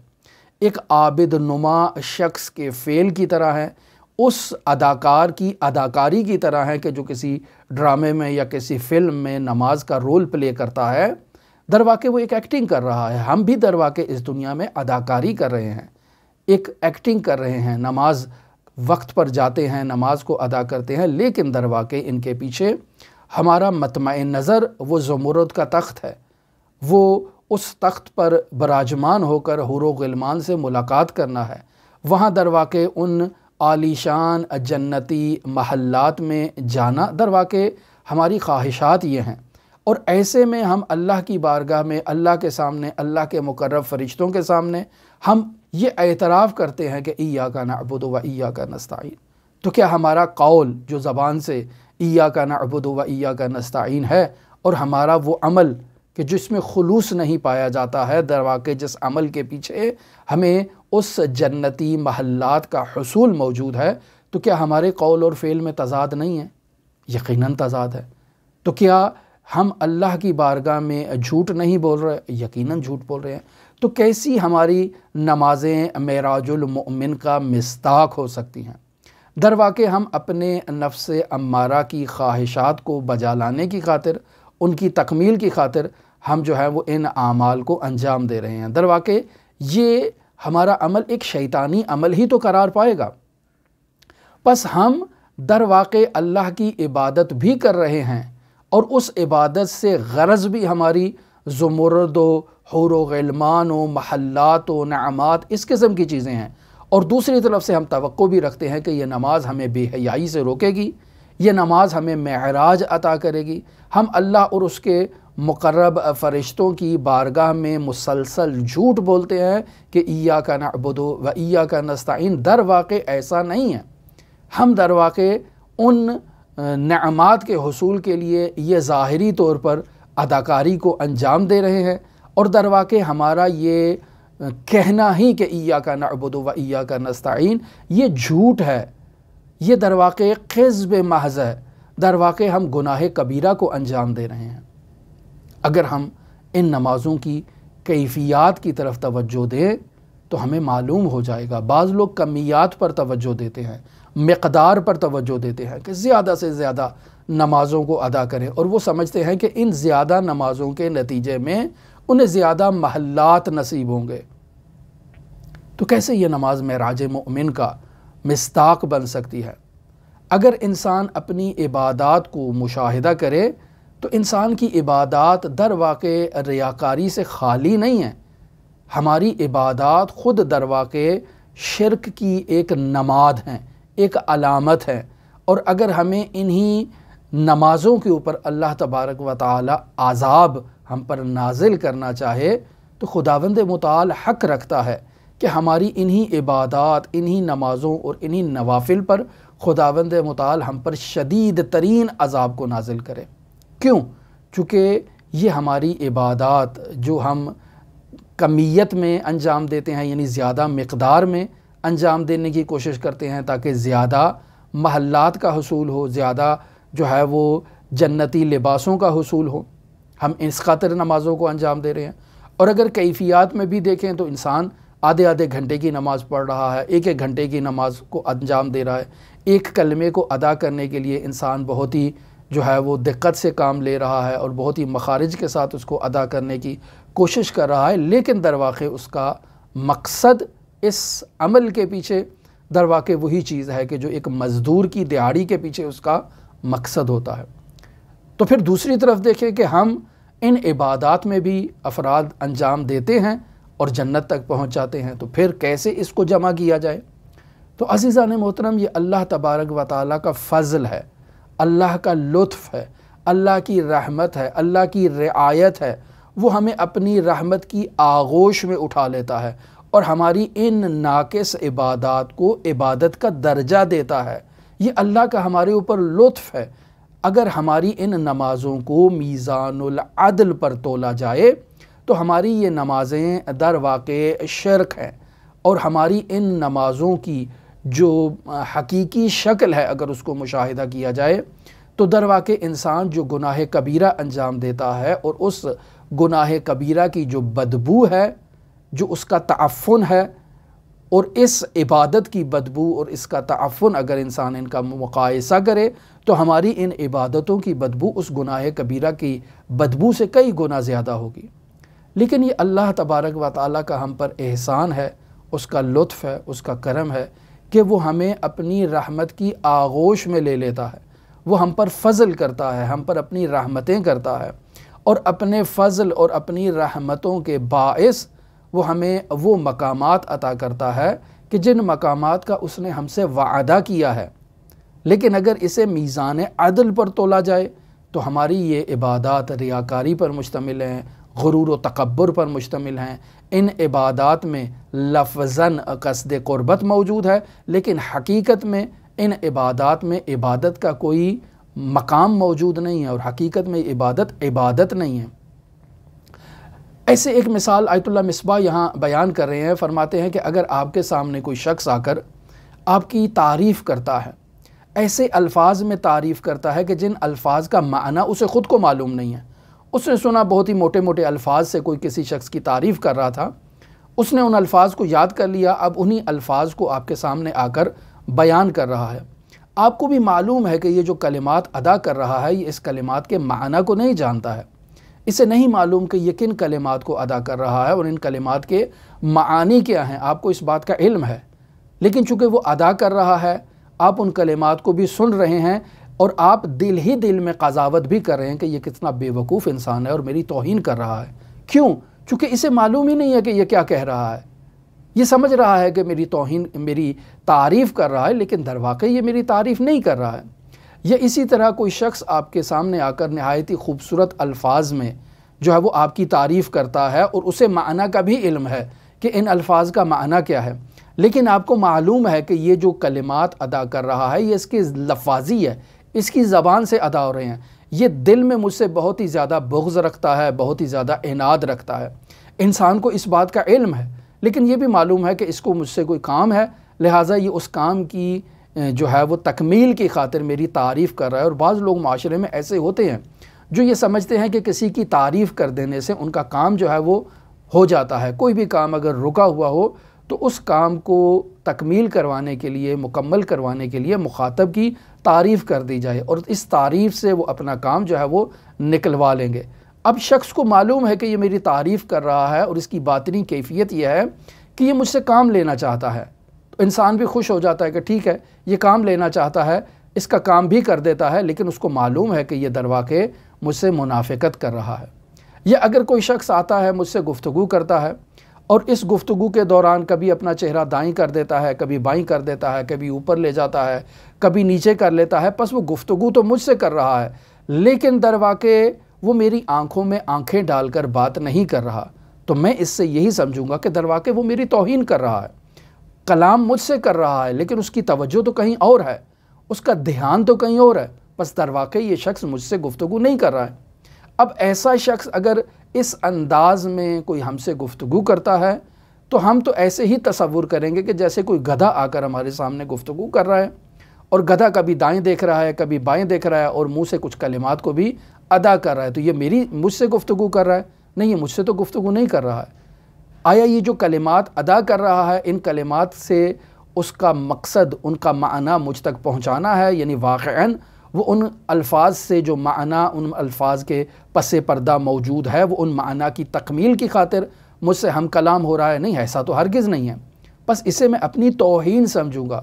Speaker 1: ایک عابد نما شخص کے فعل کی طرح ہے، اس اداکار کی اداکاری کی طرح ہے کہ جو کسی ڈرامے میں یا کسی فلم میں نماز کا رول پلے کرتا ہے، در واقع وہ ایک ایکٹنگ کر رہا ہے۔ ہم بھی در واقع اس دنیا میں اداکاری کر رہے ہیں، ایک ایکٹنگ کر رہے ہیں، نماز وقت پر جاتے ہیں، نماز کو ادا کرتے ہیں، لیکن در واقع ان کے پیچھے ہمارا مطمع نظر وہ زمرد کا تخت ہے، وہ اس تخت پر براجمان ہو کر حور و غلمان سے ملاقات کرنا ہے، وہاں در واقع ان عالیشان جنتی محلات میں جانا، در واقع ہماری خواہشات یہ ہیں، اور ایسے میں ہم اللہ کی بارگاہ میں، اللہ کے سامنے، اللہ کے مقرب فرشتوں کے سامنے ہم یہ اعتراف کرتے ہیں کہ ایاک نعبد و ایاک نستعین۔ تو کیا ہمارا قول جو زبان سے ایاک نعبد و ایاک نستعین ہے اور ہمارا وہ عمل کہ جس میں خلوص نہیں پایا جاتا ہے، در واقع جس عمل کے پیچھے ہمیں اس جنتی محلات کا حصول موجود ہے، تو کیا ہمارے قول اور فعل میں تضاد نہیں ہے؟ یقیناً تضاد ہے۔ تو کیا ہم اللہ کی بارگاہ میں جھوٹ نہیں بول رہے؟ یقیناً جھوٹ بول رہے ہیں۔ تو کیسی ہماری نمازیں معراج المؤمن کا مصداق ہو سکتی ہیں؟ در واقع ہم اپنے نفس امارہ کی خواہشات کو بجا لانے کی خاطر، ان کی تکمیل کی خاطر ہم جو ہے وہ ان اعمال کو انجام دے رہے ہیں۔ در واقع یہ ہمارا عمل ایک شیطانی عمل ہی تو قرار پائے گا۔ پس ہم در واقع اللہ کی عبادت بھی کر رہے ہیں، اور اس عبادت سے غرض بھی ہماری زمرد و حور و غلمان و محلات و نعمات اس قسم کی چیزیں ہیں، اور دوسری طرف سے ہم توقع بھی رکھتے ہیں کہ یہ نماز ہمیں بے حیائی سے روکے گی، یہ نماز ہمیں معراج عطا کرے گی، ہم اللہ اور اس کے مقرب فرشتوں کی بارگاہ میں مسلسل جھوٹ بولتے ہیں کہ ایاک نعبد و ایاک نستعین۔ در واقع ایسا نہیں ہے، ہم در واقع ان نعمات کے حصول کے لیے یہ ظاہری طور پر اداکاری کو انجام دے رہے ہیں، اور در واقع ہمارا یہ کہنا ہی کہ ایاک نعبد و ایاک نستعین یہ جھوٹ ہے، یہ در واقع کذب محض ہے، در واقع ہم گناہ کبیرہ کو انجام دے رہے ہیں۔ اگر ہم ان نمازوں کی کیفیات کی طرف توجہ دیں تو ہمیں معلوم ہو جائے گا۔ بعض لوگ کمیات پر توجہ دیتے ہیں، مقدار پر توجہ دیتے ہیں کہ زیادہ سے زیادہ نمازوں کو ادا کریں، اور وہ سمجھتے ہیں کہ ان زیادہ نمازوں کے نتیجے میں انہیں زیادہ محلات نصیب ہوں گے۔ تو کیسے یہ نماز معراج مومن کا مصداق بن سکتی ہے؟ اگر انسان اپنی عبادات کو مشاہدہ کرے تو انسان کی عبادات در واقع ریاکاری سے خالی نہیں ہیں۔ ہماری عبادات خود در واقع شرک کی ایک نماد ہیں، ایک علامت ہے، اور اگر ہمیں انہی نمازوں کے اوپر اللہ تبارک و تعالی عذاب ہم پر نازل کرنا چاہے تو خداوند متعال حق رکھتا ہے کہ ہماری انہی عبادات، انہی نمازوں اور انہی نوافل پر خداوند متعال ہم پر شدید ترین عذاب کو نازل کرے۔ کیوں؟ چونکہ یہ ہماری عبادات جو ہم کمیت میں انجام دیتے ہیں، یعنی زیادہ مقدار میں انجام دینے کی کوشش کرتے ہیں تاکہ زیادہ محلات کا حصول ہو، زیادہ جو ہے وہ جنتی لباسوں کا حصول ہو، ہم اس خاطر نمازوں کو انجام دے رہے ہیں۔ اور اگر کیفیات میں بھی دیکھیں تو انسان آدھے آدھے گھنٹے کی نماز پڑھ رہا ہے، ایک ایک گھنٹے کی نماز کو انجام دے رہا ہے، ایک کلمے کو ادا کرنے کے لیے انسان بہت ہی جو ہے وہ دقت سے کام لے رہا ہے اور بہت ہی مخارج کے ساتھ اس کو ادا کرنے کی کوشش کر رہا ہے، لیکن در واقع اس کا مقصد اس عمل کے پیچھے در واقع وہی چیز ہے کہ جو ایک مزدور کی دیہاڑی کے پیچھے اس کا مقصد ہوتا ہے۔ تو پھر دوسری طرف دیکھیں کہ ہم ان عبادات میں بھی افراد انجام دیتے ہیں اور جنت تک پہنچ جاتے ہیں، تو پھر کیسے اس کو جمع کیا جائے؟ تو عزیزان محترم، یہ اللہ تبارک و تعالیٰ کا فضل ہے، اللہ کا لطف ہے، اللہ کی رحمت ہے، اللہ کی رعایت ہے۔ وہ ہمیں اپنی رحمت کی آغوش میں اٹھا لیتا ہے اور ہماری ان ناقص عبادات کو عبادت کا درجہ دیتا ہے۔ یہ اللہ کا ہمارے اوپر لطف ہے۔ اگر ہماری ان نمازوں کو میزان العدل پر تولا جائے تو ہماری یہ نمازیں در واقع شرک ہیں، اور ہماری ان نمازوں کی جو حقیقی شکل ہے اگر اس کو مشاہدہ کیا جائے تو در واقع انسان جو گناہ کبیرہ انجام دیتا ہے اور اس گناہ کبیرہ کی جو بدبو ہے، جو اس کا تعفن ہے، اور اس عبادت کی بدبو اور اس کا تعفن اگر انسان ان کا مقایسہ کرے تو ہماری ان عبادتوں کی بدبو اس گناہ کبیرہ کی بدبو سے کئی گنا زیادہ ہوگی۔ لیکن یہ اللہ تبارک و تعالیٰ کا ہم پر احسان ہے، اس کا لطف ہے، اس کا کرم ہے کہ وہ ہمیں اپنی رحمت کی آغوش میں لے لیتا ہے، وہ ہم پر فضل کرتا ہے، ہم پر اپنی رحمتیں کرتا ہے، اور اپنے فضل اور اپنی رحمتوں کے باعث وہ ہمیں وہ مقامات عطا کرتا ہے کہ جن مقامات کا اس نے ہم سے وعدہ کیا ہے۔ لیکن اگر اسے میزان عدل پر تولا جائے تو ہماری یہ عبادات ریاکاری پر مشتمل ہیں، غرور و تکبر پر مشتمل ہیں۔ ان عبادات میں لفظاً قصد قربت موجود ہے، لیکن حقیقت میں ان عبادات میں عبادت کا کوئی مقام موجود نہیں ہے، اور حقیقت میں عبادت نہیں ہے۔ ایسے ایک مثال آیت اللہ مصباح یہاں بیان کر رہے ہیں، فرماتے ہیں کہ اگر آپ کے سامنے کوئی شخص آ کر آپ کی تعریف کرتا ہے، ایسے الفاظ میں تعریف کرتا ہے کہ جن الفاظ کا معنی اسے خود کو معلوم نہیں ہے، اس نے سنا بہت ہی موٹے موٹے الفاظ سے کوئی کسی شخص کی تعریف کر رہا تھا، اس نے ان الفاظ کو یاد کر لیا، اب انہی الفاظ کو آپ کے سامنے آ کر بیان کر رہا ہے۔ آپ کو بھی معلوم ہے کہ یہ جو کلمات ادا کر رہا ہے یہ اس کلمات کے معنی کو نہیں جانتا ہے، اسے نہیں معلوم کہ یہ کن کلمات کو ادا کر رہا ہے اور ان کلمات کے معانی کیا ہیں۔ آپ کو اس بات کا علم ہے، لیکن چونکہ وہ ادا کر رہا ہے، آپ ان کلمات کو بھی سن رہے ہیں اور آپ دل ہی دل میں قضاوت بھی کر رہے ہیں کہ یہ کتنا بے وقوف انسان ہے اور میری توہین کر رہا ہے۔ کیوں؟ چونکہ اسے معلوم ہی نہیں ہے کہ یہ کیا کہہ رہا ہے۔ یہ سمجھ رہا ہے کہ میری تعریف کر رہا ہے، لیکن در واقع یہ میری تعریف نہیں کر رہا ہے۔ یا اسی طرح کوئی شخص آپ کے سامنے آ کر نہایت ہی خوبصورت الفاظ میں جو ہے وہ آپ کی تعریف کرتا ہے اور اسے معنی کا بھی علم ہے کہ ان الفاظ کا معنی کیا ہے، لیکن آپ کو معلوم ہے کہ یہ جو کلمات ادا کر رہا ہے یہ اس کی لفاظی ہے، اس کی زبان سے ادا ہو رہے ہیں، یہ دل میں مجھ سے بہت ہی زیادہ بغض رکھتا ہے، بہت ہی زیادہ عناد رکھتا ہے۔ انسان کو اس بات کا علم ہے، لیکن یہ بھی معلوم ہے کہ اس کو مجھ سے کوئی کام ہے، لہٰذا یہ اس کام کی جو ہے وہ تکمیل کی خاطر میری تعریف کر رہا ہے۔ اور بعض لوگ معاشرے میں ایسے ہوتے ہیں جو یہ سمجھتے ہیں کہ کسی کی تعریف کر دینے سے ان کا کام جو ہے وہ ہو جاتا ہے۔ کوئی بھی کام اگر رکا ہوا ہو تو اس کام کو تکمیل کروانے کے لیے، مکمل کروانے کے لیے مخاطب کی تعریف کر دی جائے اور اس تعریف سے وہ اپنا کام جو ہے وہ نکلوا لیں گے۔ اب شخص کو معلوم ہے کہ یہ میری تعریف کر رہا ہے اور اس کی باطنی کیفیت یہ ہے کہ یہ مجھ سے کام لینا چاہتا ہے، تو انسان بھی خوش ہو جاتا ہے کہ ٹھیک ہے یہ کام لینا چاہتا ہے، اس کا کام بھی کر دیتا ہے، لیکن اس کو معلوم ہے کہ یہ درواقع مجھ سے منافقت کر رہا ہے۔ یا اگر کوئی شخص آتا ہے مجھ سے گفتگو کرتا ہے اور اس گفتگو کے دوران کبھی اپنا چہرہ دائیں کر دیتا ہے، کبھی بائیں کر دیتا ہے، کبھی اوپر لے جاتا ہے، کبھی نیچے کر لیتا ہے، پس وہ گفتگو تو مجھ سے کر رہا ہے لیکن درواقع وہ میری آنکھوں میں آنکھیں ڈال کر بات نہیں کر رہا، تو میں اس سے یہی سمجھوں گا کہ درواقع وہ میری توہین کر رہا ہے، کلام مجھ سے کر رہا ہے لیکن اس کی توجہ تو کہیں اور ہے، اس کا دھیان تو کہیں اور ہے، بس درواقع یہ شخص مجھ سے گفتگو نہیں کر رہا ہے۔ اب ایسا شخص اگر اس انداز میں کوئی ہم سے گفتگو کرتا ہے تو ہم تو ایسے ہی تصور کریں گے کہ جیسے کوئی گدھا آ کر ہمارے سامنے گفتگو کر رہا ہے، اور گدھا کبھی دائیں دیکھ رہا ہے، کبھی بائیں دیکھ رہا ہے اور منہ سے کچھ کلمات کو بھی ادا کر رہا ہے، تو یہ مجھ سے گفتگو کر رہا ہے؟ نہیں، یہ مجھ سے تو گفتگو نہیں کر رہا ہے۔ آیا یہ جو کلمات ادا کر رہا ہے ان کلمات سے اس کا مقصد، ان کا معنی مجھ تک پہنچانا ہے؟ یعنی واقعاً وہ ان الفاظ سے جو معنی ان الفاظ کے پس پردہ موجود ہے وہ ان معنی کی تکمیل کی خاطر مجھ سے ہم کلام ہو رہا ہے؟ نہیں، ایسا تو ہرگز نہیں ہے، بس اسے میں اپنی توہین سمجھوں گا۔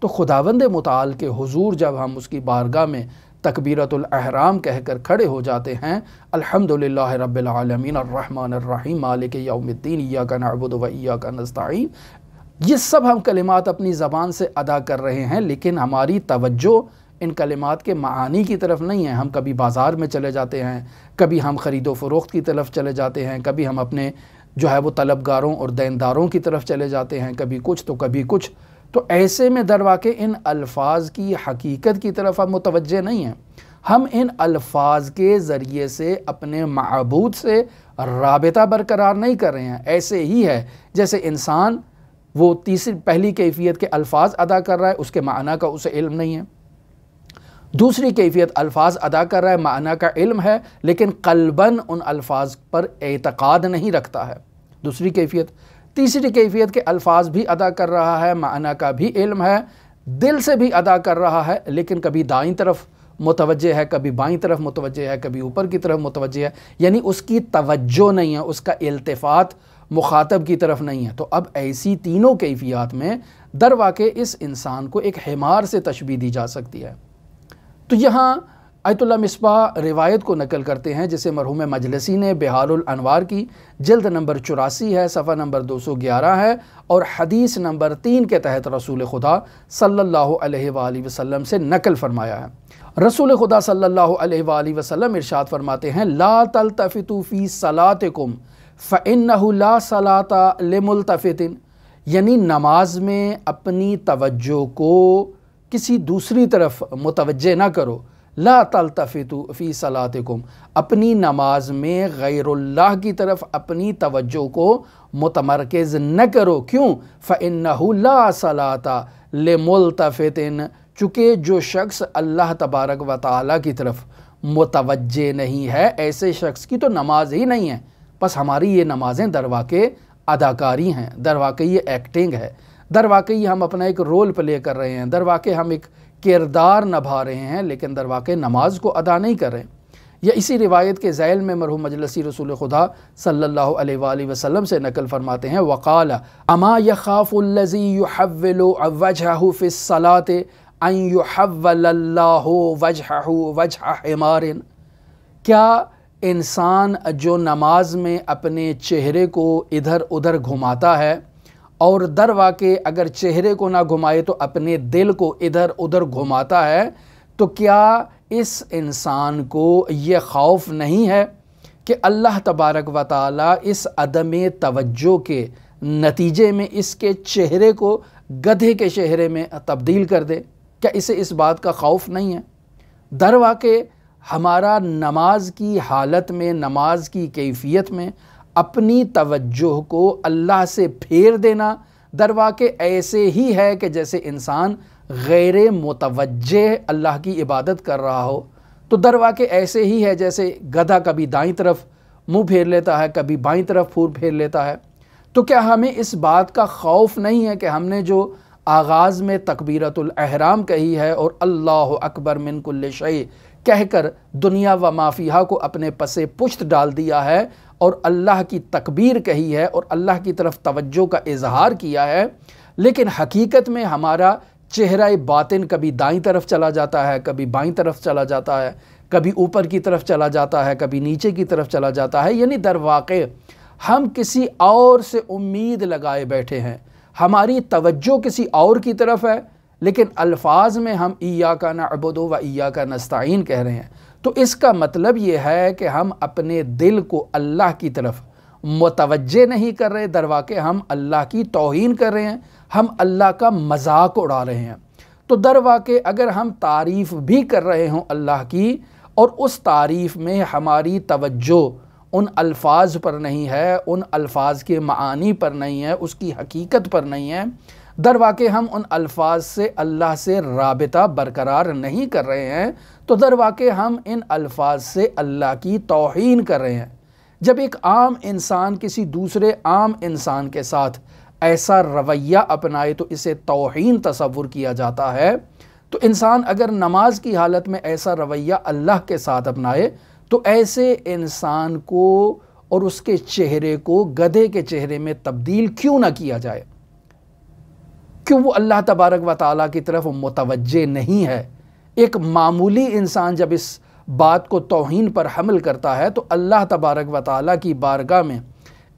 Speaker 1: تو خداوند متعال کے حضور جب ہم اس کی بارگاہ میں تکبیرۃ الاحرام کہہ کر کھڑے ہو جاتے ہیں، الحمدللہ رب العالمین الرحمن الرحیم مالک یوم الدین ایاک نعبد و ایاک نستعین، یہ سب ہم کلمات اپنی زبان سے ادا کر رہے ہیں لیکن ہماری توجہ ان کلمات کے معانی کی طرف نہیں ہے۔ ہم کبھی بازار میں چلے جاتے ہیں، کبھی ہم خرید و فروخت کی طرف چلے جاتے ہیں، کبھی ہم اپنے جو ہے وہ طلبگاروں اور دینداروں کی طرف چلے جاتے ہیں، کبھی کچھ تو کبھی کچھ، تو ایسے میں درواقع ان الفاظ کی حقیقت کی طرف ہم متوجہ نہیں ہیں۔ ہم ان الفاظ کے ذریعے سے اپنے معبود سے رابطہ برقرار نہیں کر رہے ہیں۔ ایسے ہی ہے جیسے انسان وہ پہلی کیفیت کے الفاظ ادا کر رہا ہے، اس کے معنی کا اسے علم نہیں ہے۔ دوسری کیفیت الفاظ ادا کر رہا ہے، معنی کا علم ہے لیکن قلباً ان الفاظ پر اعتقاد نہیں رکھتا ہے، دوسری کیفیت۔ تیسری کیفیت کے الفاظ بھی ادا کر رہا ہے، معنی کا بھی علم ہے، دل سے بھی ادا کر رہا ہے لیکن کبھی دائیں طرف متوجہ ہے، کبھی بائیں طرف متوجہ ہے، کبھی اوپر کی طرف متوجہ ہے، یعنی اس کی توجہ نہیں ہے، اس کا التفات مخاطب کی طرف نہیں ہے۔ تو اب ایسی تینوں کیفیات میں درواقع اس انسان کو ایک حمار سے تشبیہ دی جا سکتی ہے۔ تو یہاں آیت اللہ مصباح روایت کو نقل کرتے ہیں جسے مرحوم مجلسی نے بحار الانوار کی جلد نمبر 84 ہے، صفحہ نمبر 211 ہے، اور حدیث نمبر 3 کے تحت رسول خدا صلی اللہ علیہ وآلہ وسلم سے نقل فرمایا ہے۔ رسول خدا صلی اللہ علیہ وآلہ وسلم ارشاد فرماتے ہیں، لا تلتفتوا فی صلاتکم فإنہ لا صلاۃ لملتفت، یعنی نماز میں اپنی توجہ کو کسی دوسری طرف متوجہ نہ کرو، لا تلتفتوا فی صلاتکم، اپنی نماز میں غیر اللہ کی طرف اپنی توجہ کو متمرکز نہ کرو، کیوں؟ فإنہ لا صلاۃ لملتفت، چونکہ جو شخص اللہ تبارک و تعالیٰ کی طرف متوجہ نہیں ہے ایسے شخص کی تو نماز ہی نہیں ہے۔ بس ہماری یہ نمازیں درواقع اداکاری ہیں، درواقع یہ ایکٹنگ ہے، درواقع ہم اپنا ایک رول پلے کر رہے ہیں، درواقع ہم ایک کردار نبھا رہے ہیں لیکن درواقع نماز کو ادا نہیں کر رہے۔ یا اسی روایت کے ذیل میں مرحوم مجلسی رسول خدا صلی اللہ علیہ وآلہ وسلم سے نقل فرماتے ہیں، وقال اما یخاف الذی یحول وجہہ فی الصلاۃ ان یحول اللہ وجہہ وجہ حمار، کیا انسان جو نماز میں اپنے چہرے کو ادھر ادھر گھماتا ہے اور درواقع اگر چہرے کو نہ گھمائے تو اپنے دل کو ادھر ادھر گھماتا ہے، تو کیا اس انسان کو یہ خوف نہیں ہے کہ اللہ تبارک و تعالیٰ اس عدم توجہ کے نتیجے میں اس کے چہرے کو گدھے کے چہرے میں تبدیل کر دے؟ کیا اسے اس بات کا خوف نہیں ہے؟ درواقع ہمارا نماز کی حالت میں، نماز کی کیفیت میں اپنی توجہ کو اللہ سے پھیر دینا درواقع ایسے ہی ہے کہ جیسے انسان غیر متوجہ اللہ کی عبادت کر رہا ہو۔ تو در واقع ایسے ہی ہے جیسے گدھا کبھی دائیں طرف منہ پھیر لیتا ہے، کبھی بائیں طرف پھیر لیتا ہے۔ تو کیا ہمیں اس بات کا خوف نہیں ہے کہ ہم نے جو آغاز میں تکبیرۃ الاحرام کہی ہے اور اللہ اکبر من کل شیء کہہ کر دنیا و ما فیہا کو اپنے پسے پشت ڈال دیا ہے اور اللہ کی تکبیر کہی ہے اور اللہ کی طرف توجہ کا اظہار کیا ہے، لیکن حقیقت میں ہمارا چہرہ باطن کبھی دائیں طرف چلا جاتا ہے، کبھی بائیں طرف چلا جاتا ہے، کبھی اوپر کی طرف چلا جاتا ہے، کبھی نیچے کی طرف چلا جاتا ہے، یعنی در واقع ہم کسی اور سے امید لگائے بیٹھے ہیں، ہماری توجہ کسی اور کی طرف ہے، لیکن الفاظ میں ہم ایاک نعبد و ایاک نستعین کہہ رہے ہیں۔ تو اس کا مطلب یہ ہے کہ ہم اپنے دل کو اللہ کی طرف متوجہ نہیں کر رہے، در واقع ہم اللہ کی توہین کر رہے ہیں، ہم اللہ کا مذاق اڑا رہے ہیں۔ تو در واقع اگر ہم تعریف بھی کر رہے ہوں اللہ کی اور اس تعریف میں ہماری توجہ ان الفاظ پر نہیں ہے، ان الفاظ کے معانی پر نہیں ہے، اس کی حقیقت پر نہیں ہے، در واقع ہم ان الفاظ سے اللہ سے رابطہ برقرار نہیں کر رہے ہیں، تو در واقع ہم ان الفاظ سے اللہ کی توہین کر رہے ہیں۔ جب ایک عام انسان کسی دوسرے عام انسان کے ساتھ ایسا رویہ اپنائے تو اسے توہین تصور کیا جاتا ہے، تو انسان اگر نماز کی حالت میں ایسا رویہ اللہ کے ساتھ اپنائے تو ایسے انسان کو اور اس کے چہرے کو گدھے کے چہرے میں تبدیل کیوں نہ کیا جائے؟ کیوں وہ اللہ تبارک و تعالیٰ کی طرف متوجہ نہیں ہے؟ ایک معمولی انسان جب اس بات کو توہین پر حمل کرتا ہے تو اللہ تبارک و تعالیٰ کی بارگاہ میں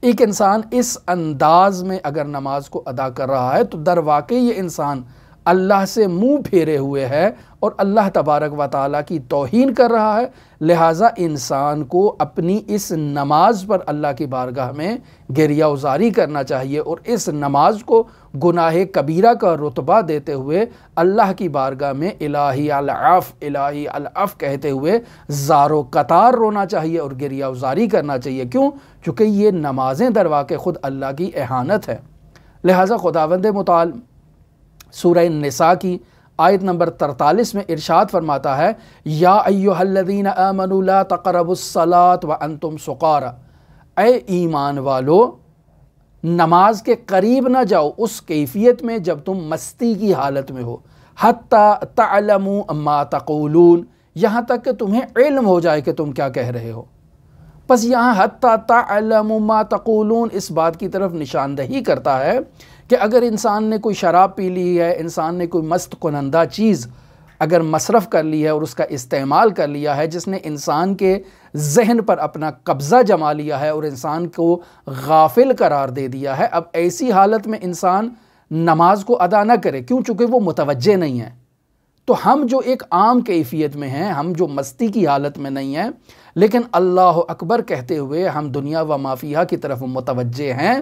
Speaker 1: ایک انسان اس انداز میں اگر نماز کو ادا کر رہا ہے تو در واقع یہ انسان اللہ سے منہ پھیرے ہوئے ہے اور اللہ تبارک و تعالیٰ کی توہین کر رہا ہے، لہٰذا انسان کو اپنی اس نماز پر اللہ کی بارگاہ میں گریہ وزاری کرنا چاہیے اور اس نماز کو گناہ کبیرہ کا رتبہ دیتے ہوئے اللہ کی بارگاہ میں الہی العف کہتے ہوئے زار و قطار رونا چاہیے اور گریہ وزاری کرنا چاہیے۔ کیوں؟ چونکہ یہ نمازیں در واقع خود اللہ کی اہانت ہے۔ لہٰذا خداوند متعال سورہ النساء کی آیت نمبر 43 میں ارشاد فرماتا ہے، یا ایھا الذین آمنوا لا تقربوا الصلاۃ وانتم سقارى، اے ایمان والو نماز کے قریب نہ جاؤ اس کیفیت میں جب تم مستی کی حالت میں ہو، حتی تعلموا ما تقولون، یہاں تک کہ تمہیں علم ہو جائے کہ تم کیا کہہ رہے ہو۔ پس یہاں حتی تعلموا ما تقولون اس بات کی طرف نشاندہی کرتا ہے کہ اگر انسان نے کوئی شراب پی لی ہے، انسان نے کوئی مست کنندہ چیز اگر مصرف کر لی ہے اور اس کا استعمال کر لیا ہے جس نے انسان کے ذہن پر اپنا قبضہ جما لیا ہے اور انسان کو غافل قرار دے دیا ہے، اب ایسی حالت میں انسان نماز کو ادا نہ کرے، کیوں؟ چونکہ وہ متوجہ نہیں ہے۔ تو ہم جو ایک عام کیفیت میں ہیں، ہم جو مستی کی حالت میں نہیں ہیں لیکن اللہ اکبر کہتے ہوئے ہم دنیا و ما فیہا کی طرف متوجہ ہیں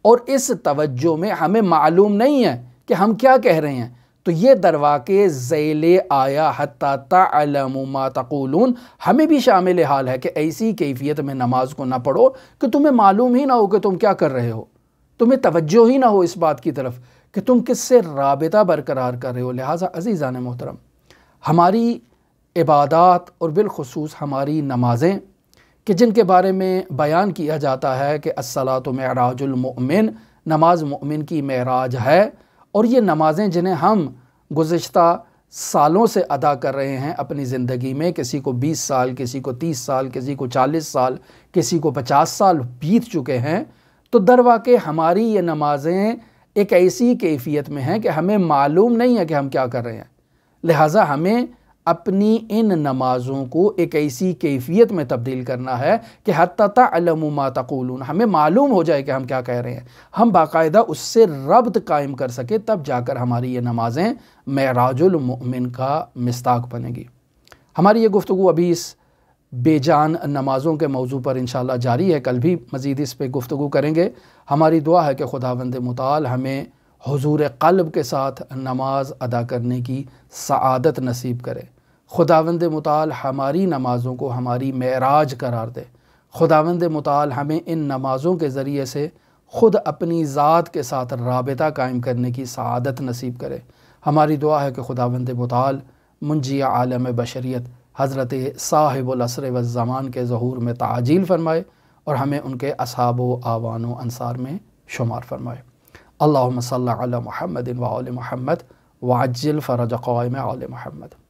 Speaker 1: اور اس توجہ میں ہمیں معلوم نہیں ہے کہ ہم کیا کہہ رہے ہیں، تو یہ در واقع ذیل آیا حتی تعلموا ما تقولون ہمیں بھی شامل حال ہے کہ ایسی کیفیت میں نماز کو نہ پڑھو کہ تمہیں معلوم ہی نہ ہو کہ تم کیا کر رہے ہو، تمہیں توجہ ہی نہ ہو اس بات کی طرف کہ تم کس سے رابطہ برقرار کر رہے ہو۔ لہٰذا عزیزان محترم، ہماری عبادات اور بالخصوص ہماری نمازیں کہ جن کے بارے میں بیان کیا جاتا ہے کہ الصلاۃ معراج المؤمن، نماز مؤمن کی معراج ہے، اور یہ نمازیں جنہیں ہم گزشتہ سالوں سے ادا کر رہے ہیں اپنی زندگی میں، کسی کو 20 سال، کسی کو 30 سال، کسی کو 40 سال، کسی کو 50 سال بیت چکے ہیں، تو در واقع ہماری یہ نمازیں ایک ایسی کیفیت میں ہیں کہ ہمیں معلوم نہیں ہے کہ ہم کیا کر رہے ہیں، لہٰذا ہمیں اپنی ان نمازوں کو ایک ایسی کیفیت میں تبدیل کرنا ہے کہ حتی تعلموا ما تقولون ہمیں معلوم ہو جائے کہ ہم کیا کہہ رہے ہیں، ہم باقاعدہ اس سے ربط قائم کر سکے، تب جا کر ہماری یہ نمازیں معراج المؤمن کا مصداق بنے گی۔ ہماری یہ گفتگو ابھی اس بے جان نمازوں کے موضوع پر انشاءاللہ جاری ہے، کل بھی مزید اس پہ گفتگو کریں گے۔ ہماری دعا ہے کہ خداوند متعال ہمیں حضور قلب کے ساتھ نماز ادا کرنے کی سعادت نصیب کرے۔ خداوند متعال ہماری نمازوں کو ہماری معراج قرار دے۔ خداوند متعال ہمیں ان نمازوں کے ذریعے سے خود اپنی ذات کے ساتھ رابطہ قائم کرنے کی سعادت نصیب کرے۔ ہماری دعا ہے کہ خداوند متعال منجی عالم بشریت حضرت صاحب العصر والزمان کے ظہور میں تعجیل فرمائے اور ہمیں ان کے اصحاب و آوان و انصار میں شمار فرمائے۔ اللہم صلی علی محمد و آل محمد وعجل فرج قائم آل محمد۔